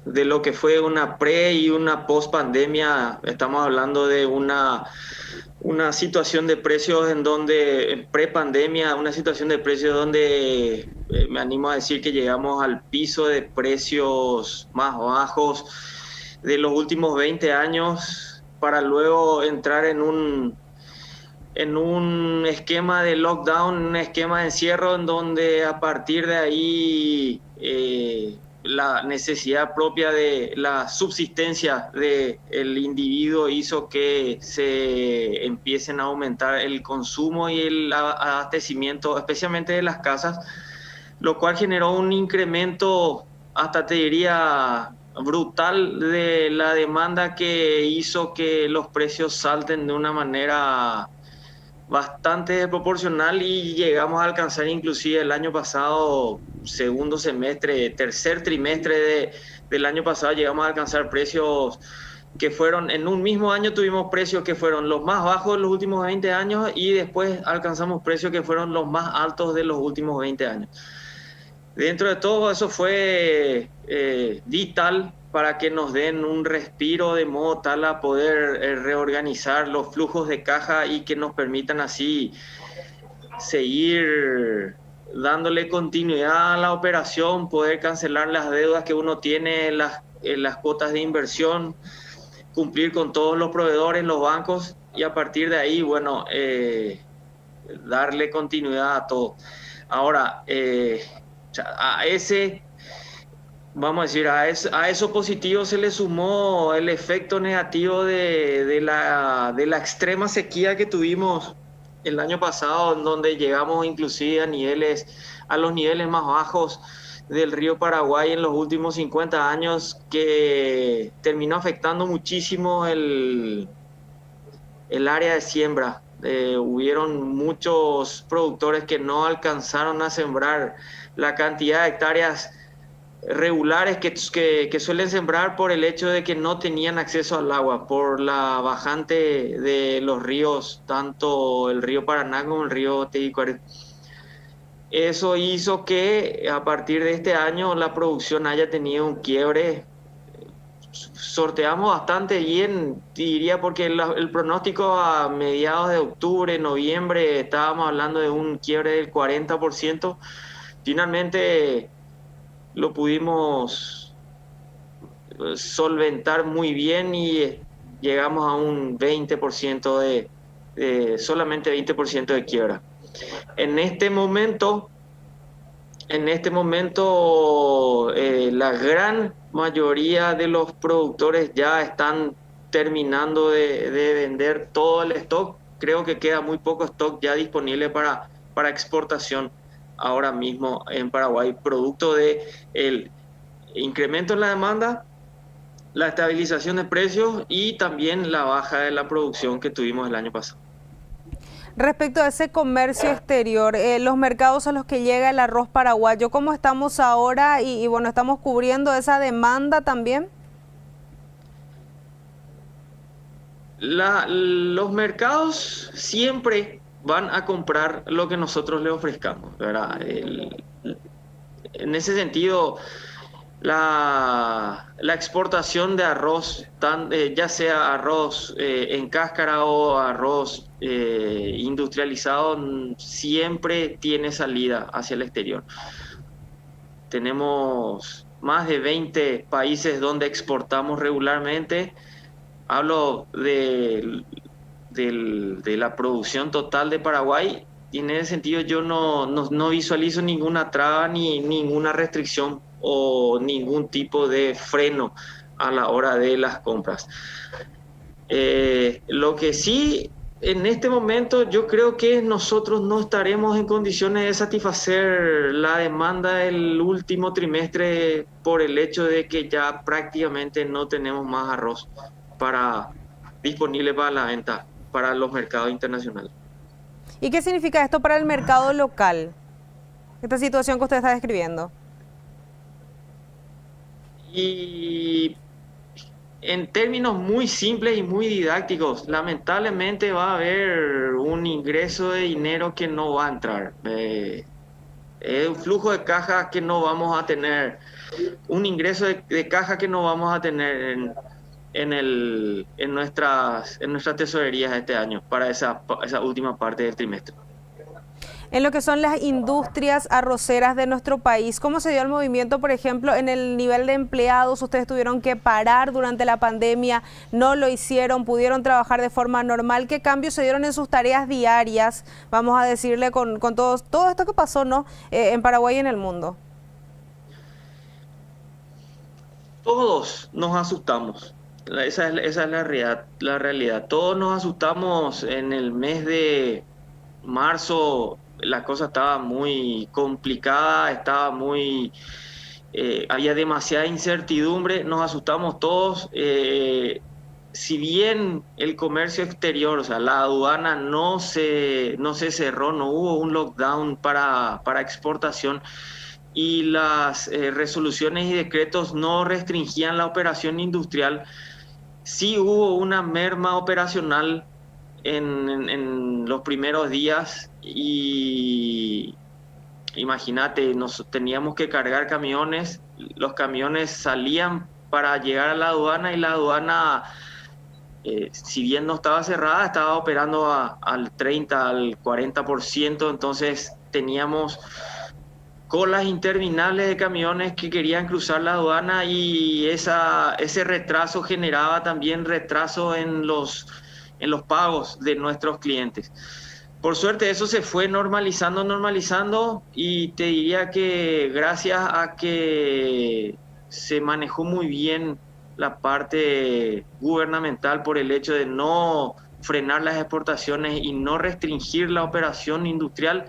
de lo que fue una pre y una post pandemia. Estamos hablando de una situación de precios en donde, pre pandemia, una situación de precios donde me animo a decir que llegamos al piso de precios más bajos de los últimos 20 años para luego entrar en un esquema de lockdown, un esquema de encierro en donde a partir de ahí la necesidad propia de la subsistencia del individuo hizo que se empiecen a aumentar el consumo y el abastecimiento, especialmente de las casas, lo cual generó un incremento, hasta te diría, brutal de la demanda que hizo que los precios salten de una manera bastante desproporcional y llegamos a alcanzar inclusive el año pasado, segundo semestre, tercer trimestre del año pasado, llegamos a alcanzar precios que fueron, en un mismo año tuvimos precios que fueron los más bajos de los últimos 20 años y después alcanzamos precios que fueron los más altos de los últimos 20 años. Dentro de todo eso fue vital para que nos den un respiro de modo tal a poder reorganizar los flujos de caja y que nos permitan así seguir dándole continuidad a la operación, poder cancelar las deudas que uno tiene, las cuotas de inversión, cumplir con todos los proveedores, los bancos y a partir de ahí, bueno, darle continuidad a todo. Ahora, a ese, vamos a decir, a eso positivo se le sumó el efecto negativo de la extrema sequía que tuvimos el año pasado, en donde llegamos inclusive a los niveles más bajos del río Paraguay en los últimos 50 años, que terminó afectando muchísimo el área de siembra. Hubieron muchos productores que no alcanzaron a sembrar la cantidad de hectáreas regulares que suelen sembrar por el hecho de que no tenían acceso al agua, por la bajante de los ríos, tanto el río Paraná como el río Teguicuaro. Eso hizo que a partir de este año la producción haya tenido un quiebre. Sorteamos bastante bien, diría, porque el pronóstico a mediados de octubre, noviembre, estábamos hablando de un quiebre del 40%. Finalmente lo pudimos solventar muy bien y llegamos a un 20% solamente 20% de quiebra. En este momento, la gran mayoría de los productores ya están terminando de vender todo el stock. Creo que queda muy poco stock ya disponible para exportación ahora mismo en Paraguay, producto de el incremento en la demanda, la estabilización de precios y también la baja de la producción que tuvimos el año pasado. Respecto a ese comercio exterior, los mercados a los que llega el arroz paraguayo, ¿cómo estamos ahora? Y bueno, ¿estamos cubriendo esa demanda también? Los mercados siempre van a comprar lo que nosotros les ofrezcamos, ¿verdad? En ese sentido, la exportación de arroz, ya sea arroz en cáscara o arroz industrializado, siempre tiene salida hacia el exterior. Tenemos más de 20 países donde exportamos regularmente. Hablo de la producción total de Paraguay y en ese sentido yo no visualizo ninguna traba ni ninguna restricción o ningún tipo de freno a la hora de las compras. Lo que sí, en este momento yo creo que nosotros no estaremos en condiciones de satisfacer la demanda del último trimestre por el hecho de que ya prácticamente no tenemos más arroz disponible para la venta para los mercados internacionales. ¿Y qué significa esto para el mercado local? Esta situación que usted está describiendo. Y en términos muy simples y muy didácticos, lamentablemente va a haber un ingreso de dinero que no va a entrar. Es un flujo de caja que no vamos a tener, un ingreso de caja que no vamos a tener en nuestras tesorerías este año para esa última parte del trimestre. En lo que son las industrias arroceras de nuestro país, ¿cómo se dio el movimiento, por ejemplo, en el nivel de empleados? Ustedes tuvieron que parar durante la pandemia, no lo hicieron, pudieron trabajar de forma normal. ¿Qué cambios se dieron en sus tareas diarias, vamos a decirle, con todo esto que pasó, ¿no? En Paraguay y en el mundo? Todos nos asustamos. Esa es la realidad. Todos nos asustamos en el mes de marzo. La cosa estaba muy complicada, había demasiada incertidumbre, nos asustamos todos. Si bien el comercio exterior, o sea, la aduana no se cerró, no hubo un lockdown para exportación, y las resoluciones y decretos no restringían la operación industrial, sí hubo una merma operacional en los primeros días. Y imagínate, nos teníamos que cargar camiones, los camiones salían para llegar a la aduana, y la aduana, si bien no estaba cerrada, estaba operando al 30, al 40%, entonces teníamos colas interminables de camiones que querían cruzar la aduana, y ese retraso generaba también retraso en los pagos de nuestros clientes. Por suerte eso se fue normalizando, y te diría que gracias a que se manejó muy bien la parte gubernamental por el hecho de no frenar las exportaciones y no restringir la operación industrial,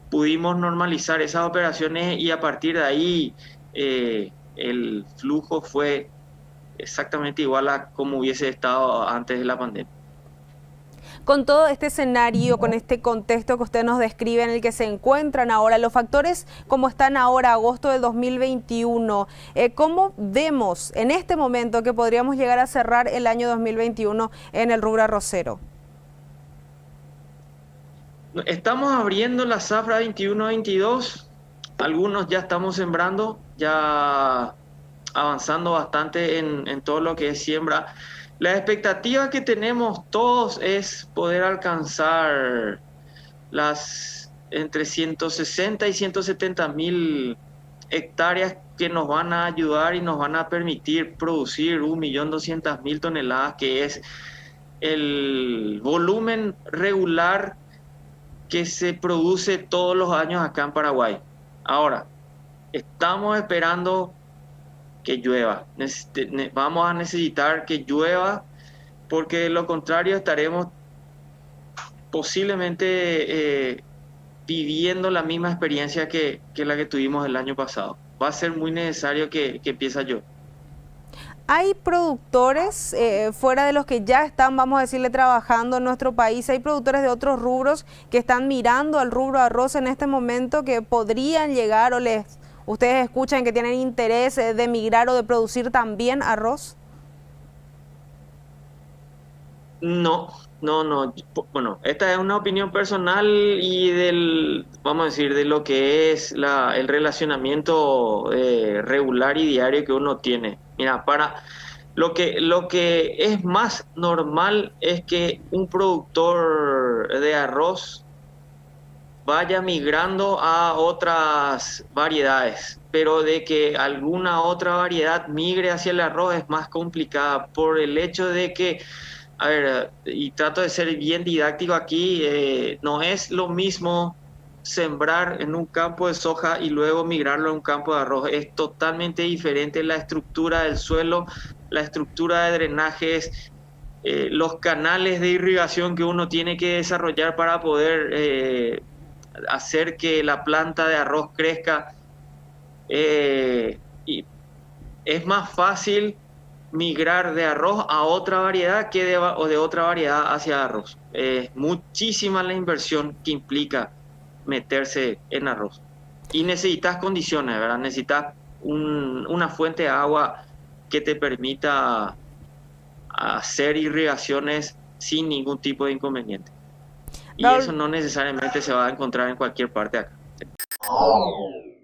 pudimos normalizar esas operaciones, y a partir de ahí el flujo fue exactamente igual a como hubiese estado antes de la pandemia. Con todo este escenario, con este contexto que usted nos describe en el que se encuentran ahora, los factores como están ahora, agosto del 2021, ¿cómo vemos en este momento que podríamos llegar a cerrar el año 2021 en el rubro arrocero? Estamos abriendo la zafra 21-22, algunos ya estamos sembrando, ya avanzando bastante en todo lo que es siembra. La expectativa que tenemos todos es poder alcanzar las entre 160 y 170 mil hectáreas que nos van a ayudar y nos van a permitir producir 1.200.000 toneladas, que es el volumen regular que se produce todos los años acá en Paraguay. Ahora, estamos esperando que llueva. Vamos a necesitar que llueva, porque de lo contrario estaremos posiblemente viviendo la misma experiencia que la que tuvimos el año pasado. Va a ser muy necesario que empiece a llover. ¿Hay productores fuera de los que ya están, vamos a decirle, trabajando en nuestro país? ¿Hay productores de otros rubros que están mirando al rubro arroz en este momento, que podrían llegar o ustedes escuchan que tienen interés de migrar o de producir también arroz? No. Bueno, esta es una opinión personal y vamos a decir, de lo que es el relacionamiento regular y diario que uno tiene. Mira, lo que es más normal es que un productor de arroz vaya migrando a otras variedades, pero de que alguna otra variedad migre hacia el arroz es más complicada, por el hecho de que, a ver, y trato de ser bien didáctico aquí, no es lo mismo sembrar en un campo de soja y luego migrarlo a un campo de arroz. Es totalmente diferente la estructura del suelo, la estructura de drenajes, los canales de irrigación que uno tiene que desarrollar para poder hacer que la planta de arroz crezca. Y es más fácil migrar de arroz a otra variedad que de otra variedad hacia arroz. Es muchísima la inversión que implica meterse en arroz. Y necesitas condiciones, ¿verdad? Necesitas una fuente de agua que te permita hacer irrigaciones sin ningún tipo de inconveniente. Y eso no necesariamente se va a encontrar en cualquier parte de acá.